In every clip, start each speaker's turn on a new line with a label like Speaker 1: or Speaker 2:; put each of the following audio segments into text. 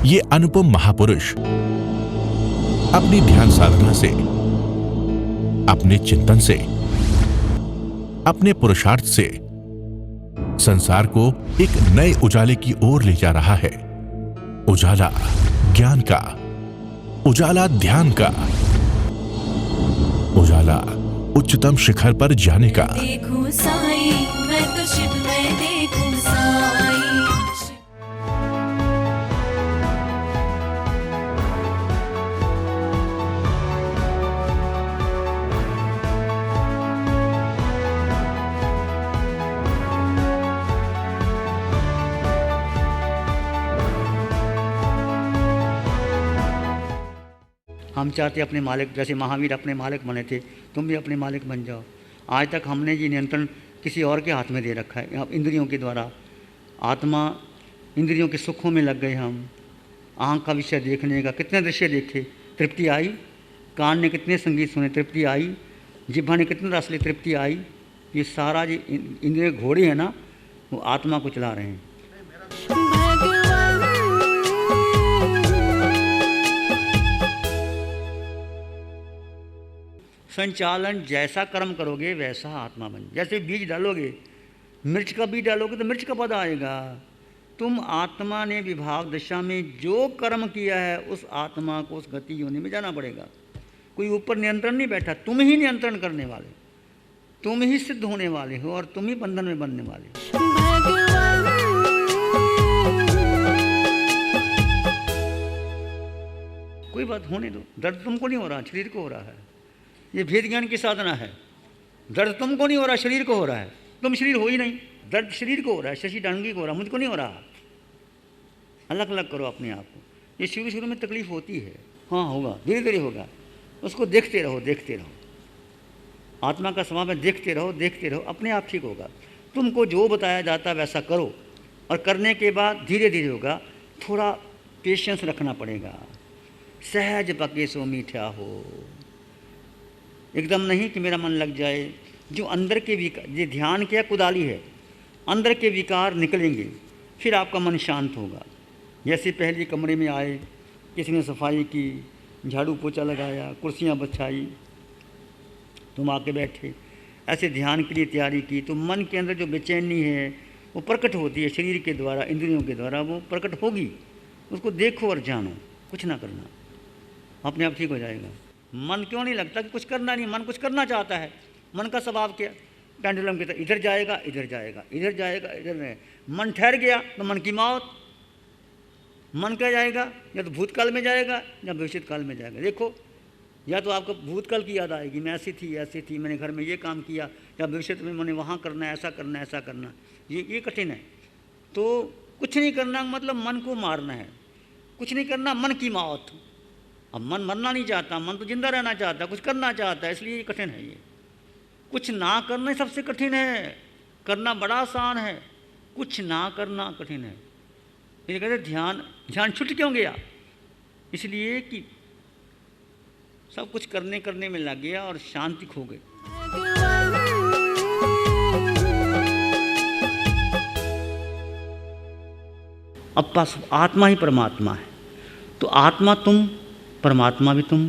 Speaker 1: ये अनुपम महापुरुष अपनी ध्यान साधना से, अपने चिंतन से, अपने पुरुषार्थ से संसार को एक नए उजाले की ओर ले जा रहा है। उजाला ज्ञान का, उजाला ध्यान का, उजाला उच्चतम शिखर पर जाने का।
Speaker 2: देखूं साई, मैं तो शिव में देखूं साई।
Speaker 3: हम चाहते अपने मालिक, जैसे महावीर अपने मालिक बने थे, तुम भी अपने मालिक बन जाओ। आज तक हमने ये नियंत्रण किसी और के हाथ में दे रखा है, अब इंद्रियों के द्वारा। आत्मा इंद्रियों के सुखों में लग गए हम। आँख का विषय देखने का, कितने दृश्य देखे, तृप्ति आई। कान ने कितने संगीत सुने, तृप्ति आई। जिह्वा ने कितने रस लिए, तृप्ति आई। ये सारा जो इंद्रिय घोड़े हैं ना, वो आत्मा को चला रहे हैं। संचालन जैसा कर्म करोगे वैसा आत्मा बन। जैसे बीज डालोगे, मिर्च का बीज डालोगे तो मिर्च का पौधा आएगा। तुम आत्मा ने विभाग दशा में जो कर्म किया है, उस आत्मा को उस गति योनि में जाना पड़ेगा। कोई ऊपर नियंत्रण नहीं बैठा, तुम ही नियंत्रण करने वाले, तुम ही सिद्ध होने वाले हो और तुम ही बंधन में बनने वाले हो। कोई बात होने दो, दर्द तुमको नहीं हो रहा, शरीर को हो रहा है। ये भेद ज्ञान की साधना है। दर्द तुमको नहीं हो रहा, शरीर को हो रहा है। तुम शरीर हो ही नहीं, दर्द शरीर को हो रहा है, शशि डांगी को हो रहा है, मुझको नहीं हो रहा। अलग अलग करो अपने आप को। ये शुरू शुरू में तकलीफ होती है, हाँ होगा, धीरे धीरे होगा। उसको देखते रहो, देखते रहो। आत्मा का स्वभाव है, देखते रहो, देखते रहो, अपने आप ठीक होगा। तुमको जो बताया जाता है वैसा करो, और करने के बाद धीरे धीरे होगा। थोड़ा पेशेंस रखना पड़ेगा। सहज पके सो मीठा हो, एकदम नहीं कि मेरा मन लग जाए। जो अंदर के विकार, ये ध्यान क्या कुदाली है, अंदर के विकार निकलेंगे, फिर आपका मन शांत होगा। जैसे पहले कमरे में आए, किसी ने सफाई की, झाड़ू पोछा लगाया, कुर्सियाँ बिछाई, तुम आके बैठे, ऐसे ध्यान के लिए तैयारी की, तो मन के अंदर जो बेचैनी है वो प्रकट होती है शरीर के द्वारा, इंद्रियों के द्वारा वो प्रकट होगी। उसको देखो और जानो, कुछ ना करना, अपने आप ठीक हो जाएगा। मन क्यों नहीं लगता कि कुछ करना नहीं, मन कुछ करना चाहता है। मन का स्वभाव क्या, पेंडुलम की तरह इधर जाएगा, इधर जाएगा, इधर जाएगा, इधर नहीं। मन ठहर गया तो मन की मौत। मन क्या जाएगा, या तो भूतकाल में जाएगा या भविष्य काल में जाएगा। देखो, या तो आपको भूतकाल की याद आएगी, मैं ऐसी थी, मैंने घर में ये काम किया, या भविष्य में मैंने वहाँ करना है, ऐसा करना है, ऐसा करना। ये कठिन है। तो कुछ नहीं करना मतलब मन को मारना है, कुछ नहीं करना मन की मौत। अब मन मरना नहीं चाहता, मन तो जिंदा रहना चाहता है, कुछ करना चाहता है, इसलिए ये कठिन है। ये कुछ ना करना सबसे कठिन है, करना बड़ा आसान है, कुछ ना करना कठिन है। ये कहते ध्यान छूट क्यों गया, इसलिए कि सब कुछ करने में लग गया और शांति खो गई। अब पास आत्मा ही परमात्मा है, तो आत्मा तुम, परमात्मा भी तुम,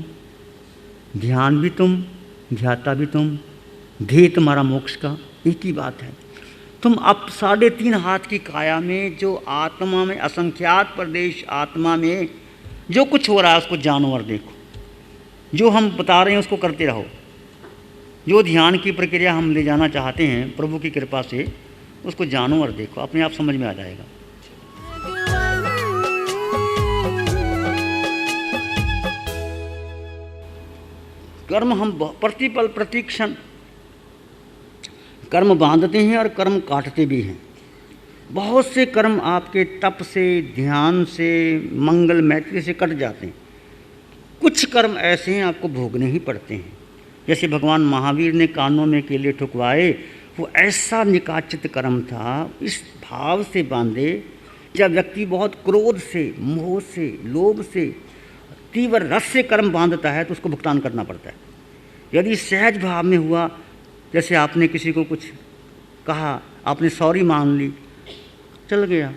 Speaker 3: ध्यान भी तुम, ध्याता भी तुम, ध्येय तुम्हारा मोक्ष का एक ही बात है। तुम अब 3.5 हाथ की काया में, जो आत्मा में असंख्यात प्रदेश आत्मा में जो कुछ हो रहा है उसको जानो और देखो। जो हम बता रहे हैं उसको करते रहो। जो ध्यान की प्रक्रिया हम ले जाना चाहते हैं प्रभु की कृपा से, उसको जानो और देखो, अपने आप समझ में आ जाएगा। कर्म हम प्रतिपल प्रतिक्षण कर्म बांधते हैं और कर्म काटते भी हैं। बहुत से कर्म आपके तप से, ध्यान से, मंगल मैत्री से कट जाते हैं। कुछ कर्म ऐसे हैं आपको भोगने ही पड़ते हैं। जैसे भगवान महावीर ने कानों में केले ठुकवाए, वो ऐसा निकाचित कर्म था, इस भाव से बांधे। जब व्यक्ति बहुत क्रोध से, मोह से, लोभ से, तीव्र रस से कर्म बांधता है तो उसको भुगतान करना पड़ता है। यदि सहज भाव में हुआ, जैसे आपने किसी को कुछ कहा, आपने सॉरी मान ली, चल गया,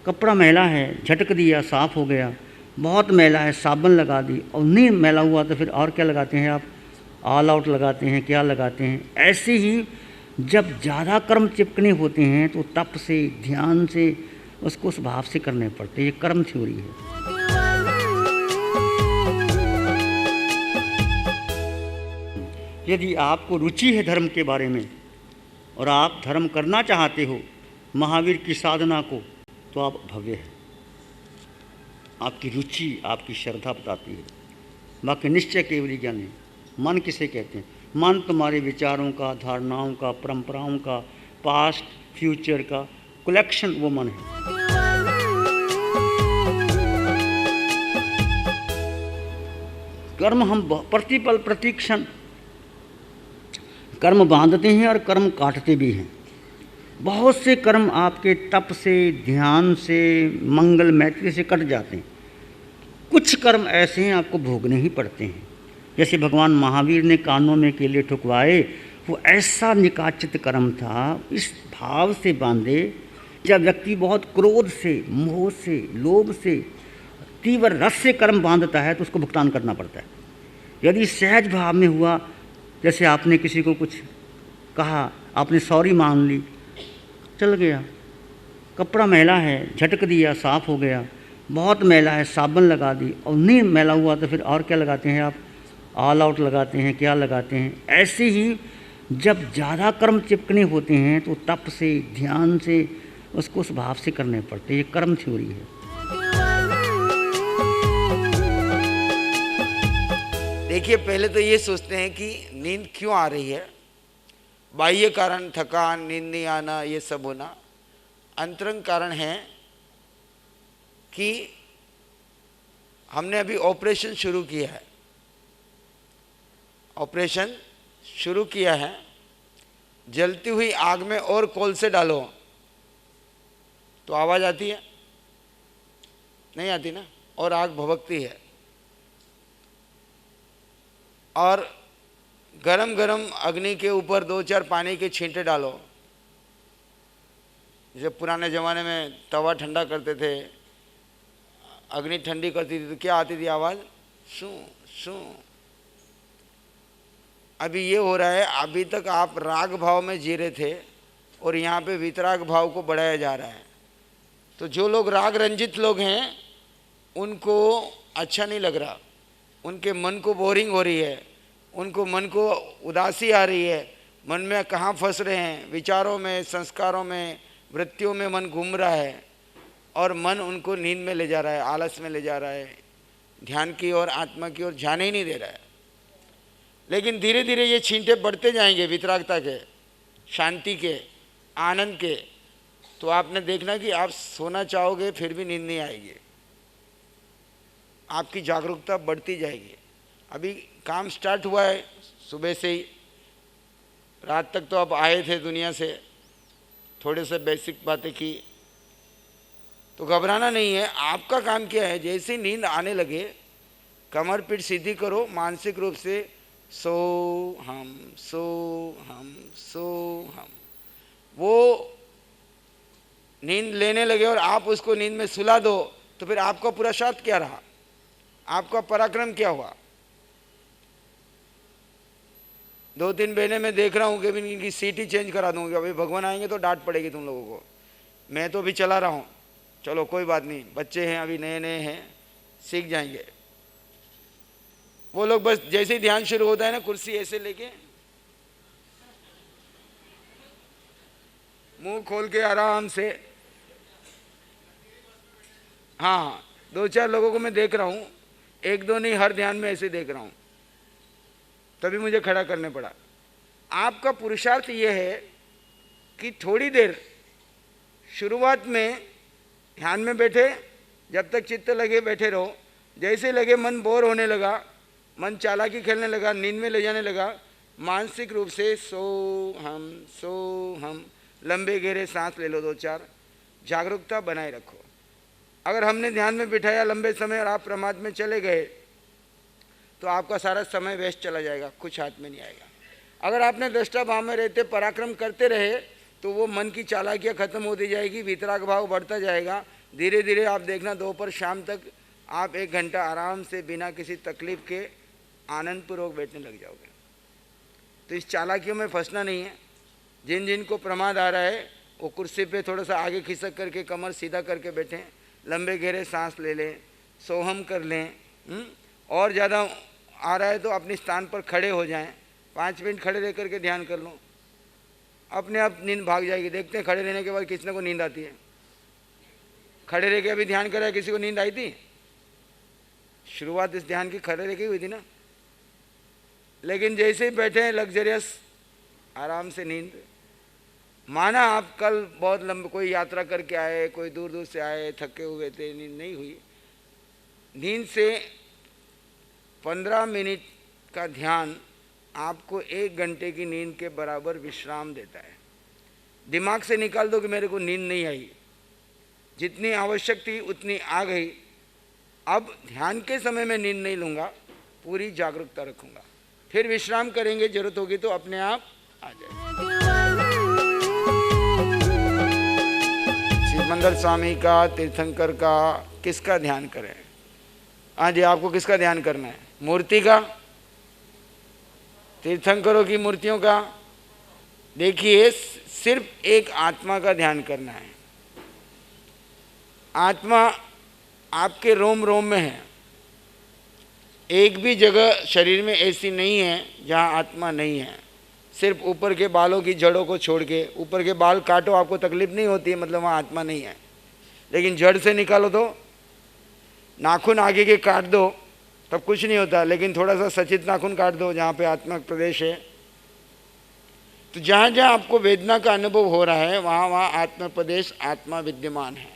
Speaker 3: कपड़ा मैला है, झटक दिया, साफ़ हो गया। बहुत मैला है, साबुन लगा दी। और नहीं मैला हुआ तो फिर और क्या लगाते हैं आप? ऑल आउट लगाते हैं, क्या लगाते हैं? ऐसे ही जब ज़्यादा कर्म चिपकने होते हैं तो तप से, ध्यान से, उसको उस भाव से करने पड़ते हैं। ये कर्म थ्योरी है। यदि आपको रुचि है धर्म के बारे में और आप धर्म करना चाहते हो महावीर की साधना को, तो आप भव्य हैं। आपकी रुचि, आपकी श्रद्धा बताती है। बाकी निश्चय केवल ज्ञान है। मन किसे कहते हैं? मन तुम्हारे विचारों का, धारणाओं का, परंपराओं का, पास्ट फ्यूचर का कलेक्शन, वो मन है। कर्म हम प्रतिपल प्रतिक्षण कर्म बांधते हैं और कर्म काटते भी हैं। बहुत से कर्म आपके तप से, ध्यान से, मंगल मैत्री से कट जाते हैं। कुछ कर्म ऐसे हैं आपको भोगने ही पड़ते हैं। जैसे भगवान महावीर ने कानों में केले ठुकवाए, वो ऐसा निकाचित कर्म था, इस भाव से बांधे। जब व्यक्ति बहुत क्रोध से, मोह से, लोभ से, तीव्र रस से कर्म बांधता है तो उसको भुगतान करना पड़ता है। यदि सहज भाव में हुआ, जैसे आपने किसी को कुछ कहा, आपने सॉरी मान ली, चल गया। कपड़ा मैला है, झटक दिया, साफ़ हो गया। बहुत मैला है, साबुन लगा दी। और नहीं मैला हुआ तो फिर और क्या लगाते हैं आप? ऑल आउट लगाते हैं, क्या लगाते हैं? ऐसे ही जब ज़्यादा कर्म चिपकने होते हैं तो तप से, ध्यान से, उसको उस भाव से करने पड़ते हैं। ये कर्म थ्योरी है।
Speaker 4: देखिए, पहले तो ये सोचते हैं कि नींद क्यों आ रही है। बाह्य कारण थकान, नींद नहीं आना, ये सब होना। अंतरंग कारण है कि हमने अभी ऑपरेशन शुरू किया है। ऑपरेशन शुरू किया है, जलती हुई आग में और कोल से डालो तो आवाज़ आती है? नहीं आती ना। और आग भभकती है। और गरम गरम अग्नि के ऊपर 2-4 पानी के छींटे डालो। जैसे पुराने ज़माने में तवा ठंडा करते थे, अग्नि ठंडी करती थी तो क्या आती थी आवाज़? शू शू। अभी ये हो रहा है, अभी तक आप राग भाव में जी रहे थे और यहाँ पे वितराग भाव को बढ़ाया जा रहा है। तो जो लोग राग रंजित लोग हैं उनको अच्छा नहीं लग रहा, उनके मन को बोरिंग हो रही है, उनको मन को उदासी आ रही है। मन में कहाँ फंस रहे हैं, विचारों में, संस्कारों में, वृत्तियों में मन घूम रहा है और मन उनको नींद में ले जा रहा है, आलस में ले जा रहा है, ध्यान की ओर, आत्मा की ओर जाने ही नहीं दे रहा है। लेकिन धीरे धीरे ये छींटे बढ़ते जाएंगे वितरागता के, शांति के, आनंद के। तो आपने देखना कि आप सोना चाहोगे फिर भी नींद नहीं आएगी, आपकी जागरूकता बढ़ती जाएगी। अभी काम स्टार्ट हुआ है, सुबह से ही रात तक तो आप आए थे दुनिया से, थोड़े से बेसिक बातें की, तो घबराना नहीं है। आपका काम क्या है, जैसे ही नींद आने लगे कमर पीठ सीधी करो, मानसिक रूप से सो हम सो हम सो हम। वो नींद लेने लगे और आप उसको नींद में सुला दो तो फिर आपका पुरुषार्थ क्या रहा, आपका पराक्रम क्या हुआ। 2-3 महीने में देख रहा हूँ कि भी इनकी सीट ही चेंज करा दूंगी। अभी भगवान आएंगे तो डांट पड़ेगी तुम लोगों को। मैं तो अभी चला रहा हूँ, चलो कोई बात नहीं, बच्चे हैं अभी, नए नए हैं, सीख जाएंगे। वो लोग बस जैसे ही ध्यान शुरू होता है ना, कुर्सी ऐसे लेके मुंह खोल के आराम से, हाँ 2-4 लोगों को मैं देख रहा हूँ, 1-2 नहीं, हर ध्यान में ऐसे देख रहा हूँ, तभी मुझे खड़ा करने पड़ा। आपका पुरुषार्थ ये है कि थोड़ी देर शुरुआत में ध्यान में बैठे, जब तक चित्त लगे बैठे रहो। जैसे लगे मन बोर होने लगा, मन चालाकी खेलने लगा, नींद में ले जाने लगा, मानसिक रूप से सो हम लंबे गहरे सांस ले लो 2-4, जागरूकता बनाए रखो। अगर हमने ध्यान में बिठाया लंबे समय और आप प्रमाद में चले गए तो आपका सारा समय वेस्ट चला जाएगा, कुछ हाथ में नहीं आएगा। अगर आपने दृष्टा भाव में रहते पराक्रम करते रहे तो वो मन की चालाकियाँ खत्म होती जाएगी, वितराग भाव बढ़ता जाएगा, धीरे धीरे आप देखना दोपहर शाम तक आप 1 घंटा आराम से बिना किसी तकलीफ के आनंदपूर्वक बैठने लग जाओगे। तो इस चालाकियों में फंसना नहीं है। जिन जिन को प्रमाद आ रहा है वो कुर्सी पे थोड़ा सा आगे खिसक करके कमर सीधा करके बैठें, लंबे गहरे सांस ले लें, सोहम कर लें। और ज़्यादा आ रहा है तो अपने स्थान पर खड़े हो जाएं, 5 मिनट खड़े रह करके ध्यान कर लो, अपने आप नींद भाग जाएगी। देखते हैं खड़े रहने के बाद किसी को नींद आती है। खड़े रह के अभी ध्यान करा, किसी को नींद आई थी? शुरुआत इस ध्यान की खड़े रह के हुई थी ना। लेकिन जैसे ही बैठे हैं लग्जरियस आराम से नींद। माना आप कल बहुत लंबे कोई यात्रा करके आए, कोई दूर दूर से आए, थके हुए थे, नींद नहीं हुई। नींद से 15 मिनट का ध्यान आपको 1 घंटे की नींद के बराबर विश्राम देता है। दिमाग से निकाल दो कि मेरे को नींद नहीं आई, जितनी आवश्यक थी उतनी आ गई। अब ध्यान के समय में नींद नहीं लूँगा, पूरी जागरूकता रखूँगा, फिर विश्राम करेंगे, जरूरत होगी तो अपने आप आ जाएगा। शिवमंदिर स्वामी का, तीर्थंकर का, किसका ध्यान करें? हाँ जी, आपको किसका ध्यान करना है? मूर्ति का, तीर्थंकरों की मूर्तियों का? देखिए, सिर्फ एक आत्मा का ध्यान करना है। आत्मा आपके रोम रोम में है। एक भी जगह शरीर में ऐसी नहीं है जहाँ आत्मा नहीं है। सिर्फ ऊपर के बालों की जड़ों को छोड़ के, ऊपर के बाल काटो आपको तकलीफ नहीं होती है, मतलब वहाँ आत्मा नहीं है। लेकिन जड़ से निकालो तो, नाखून आगे के काट दो तब कुछ नहीं होता, लेकिन थोड़ा सा सचित नाखून काट दो जहाँ पे आत्मा प्रदेश है। तो जहाँ जहाँ आपको वेदना का अनुभव हो रहा है वहाँ वहाँ आत्मा प्रदेश, आत्मा विद्यमान है।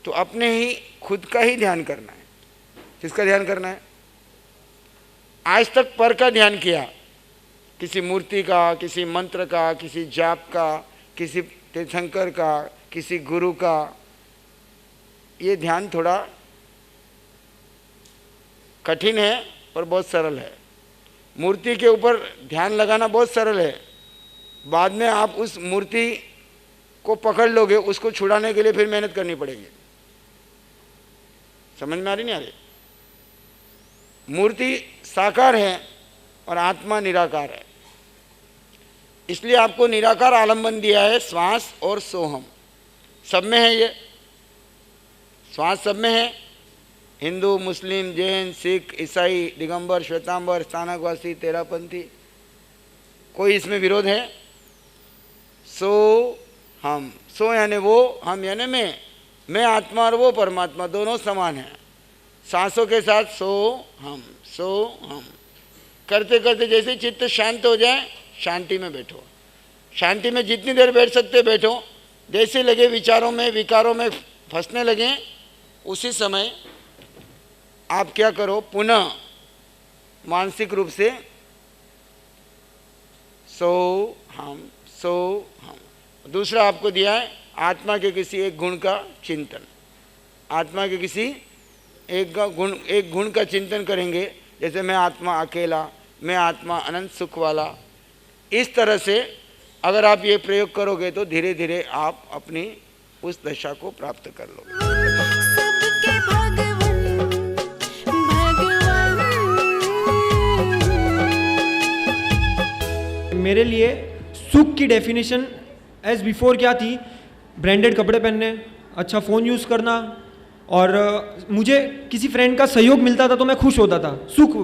Speaker 4: तो अपने ही खुद का ही ध्यान करना है। किसका ध्यान करना है? आज तक पर का ध्यान किया, किसी मूर्ति का, किसी मंत्र का, किसी जाप का, किसी तीर्थंकर का, किसी गुरु का। ये ध्यान थोड़ा कठिन है पर बहुत सरल है। मूर्ति के ऊपर ध्यान लगाना बहुत सरल है, बाद में आप उस मूर्ति को पकड़ लोगे, उसको छुड़ाने के लिए फिर मेहनत करनी पड़ेगी। समझ में आ रही नहीं आ रही? मूर्ति साकार है और आत्मा निराकार है, इसलिए आपको निराकार आलंबन दिया है। श्वास और सोहम सब में है, ये श्वास सब में है। हिंदू, मुस्लिम, जैन, सिख, ईसाई, दिगंबर, श्वेतांबर, स्थानकवासी, तेरापंथी, कोई इसमें विरोध है? सो हम, सो यानी वो, हम यानी मैं आत्मा और वो परमात्मा दोनों समान हैं। सांसों के साथ सो हम करते करते जैसे चित्त शांत हो जाए, शांति में बैठो। शांति में जितनी देर बैठ सकते बैठो। जैसे लगे विचारों में, विकारों में फंसने लगे, उसी समय आप क्या करो, पुनः मानसिक रूप से सो हम। दूसरा आपको दिया है आत्मा के किसी एक गुण का चिंतन। आत्मा के किसी एक गुण का चिंतन करेंगे, जैसे मैं आत्मा अकेला, मैं आत्मा अनंत सुख वाला। इस तरह से अगर आप ये प्रयोग करोगे तो धीरे धीरे आप अपनी उस दशा को प्राप्त कर लोगे।
Speaker 2: सबके भगवन
Speaker 5: मेरे लिए सुख की डेफिनेशन एज बिफोर क्या थी? ब्रांडेड कपड़े पहनने, अच्छा फ़ोन यूज़ करना, और मुझे किसी फ्रेंड का सहयोग मिलता था तो मैं खुश होता था, सुख।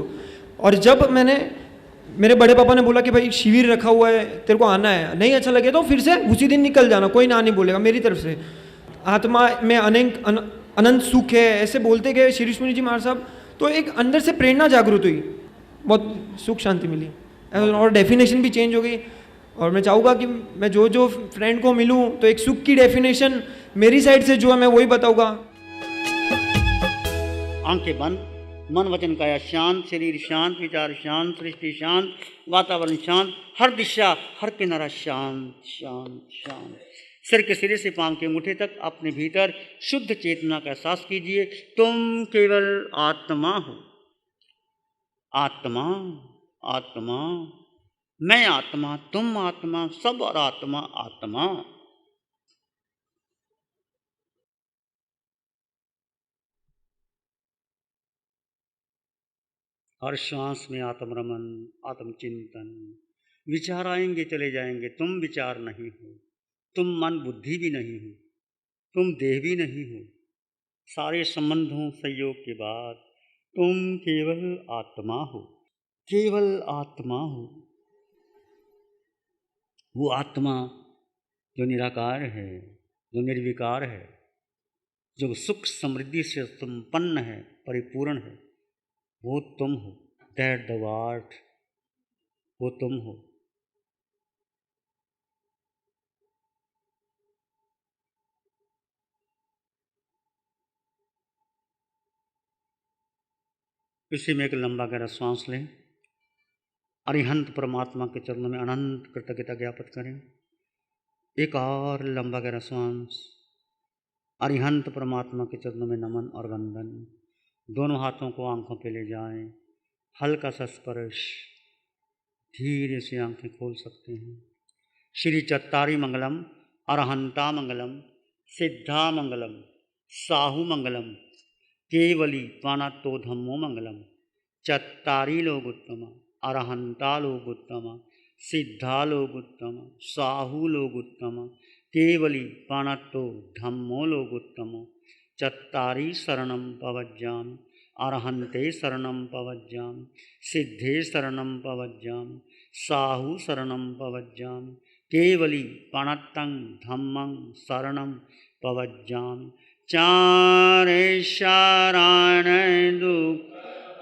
Speaker 5: और जब मेरे बड़े पापा ने बोला कि भाई शिविर रखा हुआ है, तेरे को आना है, नहीं अच्छा लगे तो फिर से उसी दिन निकल जाना, कोई ना नहीं बोलेगा मेरी तरफ से। आत्मा में अनंत सुख है, ऐसे बोलते गए श्री ऋषि मुनि जी महाराज साहब। तो एक अंदर से प्रेरणा जागृत हुई, बहुत सुख शांति मिली, और डेफिनेशन भी चेंज हो गई। और मैं चाहूँगा कि मैं जो फ्रेंड को मिलूँ तो एक सुख की डेफिनेशन मेरी साइड से जो है मैं वही बताऊँगा।
Speaker 3: आंखें बंद, मन वचन काया शांत, शरीर शांत, विचार शांत, सृष्टि शांत, वातावरण शांत, हर दिशा हर किनारा शांत शांत शांत। सिर के सिरे से पांव के मुठे तक अपने भीतर शुद्ध चेतना का एहसास कीजिए। तुम केवल आत्मा हो। आत्मा आत्मा, मैं आत्मा, तुम आत्मा, सब और आत्मा आत्मा। हर श्वास में आत्मरमन, आत्मचिंतन। विचार आएंगे चले जाएंगे, तुम विचार नहीं हो, तुम मन बुद्धि भी नहीं हो, तुम देह भी नहीं हो। सारे संबंधों संयोग के बाद तुम केवल आत्मा हो, केवल आत्मा हो। वो आत्मा जो निराकार है, जो निर्विकार है, जो सुख समृद्धि से संपन्न है, परिपूर्ण है, वो तुम हो। दैट द वाट, वो तुम हो। इसी में एक लंबा गहरा श्वास लें। अरिहंत परमात्मा के चरणों में अनंत कृतज्ञता ज्ञापित करें। एक और लंबा गहरा श्वास। अरिहंत परमात्मा के चरणों में नमन और वंदन। दोनों हाथों को आंखों पे ले जाएं। हल्का सा स्पर्श। धीरे से आंखें खोल सकते हैं। श्री चत्तारी मंगलम, अरहंता मंगलम, सिद्धा मंगलम, साहू मंगलम, केवली पानातो धम्मो मंगलम। चत्तारी लोग उत्तम, अरहंता लोग उत्तम, सिद्धा लोग उत्तम, साहू लोग उत्तम, केवली पानातो धम्मो लोग उत्तम। चत्तारी शरणं पवज्जामि, अरहन्ते शरणं पवज्जामि, सिद्धे शरणं पवज्जामि, साहू शरणं पवज्जामि, केवली पाणत्तं धम्मं शरणं पवज्जामि। चारे शरण दुख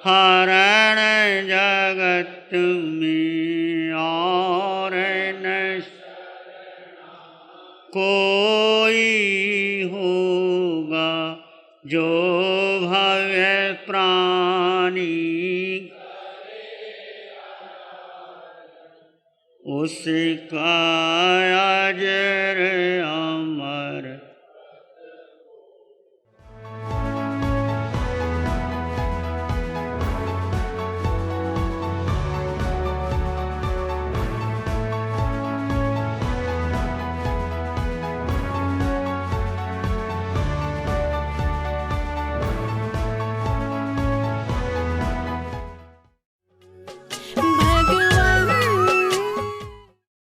Speaker 3: हरण जगत में, और न कोई होगा जो भव्य प्राणी, उसका अजर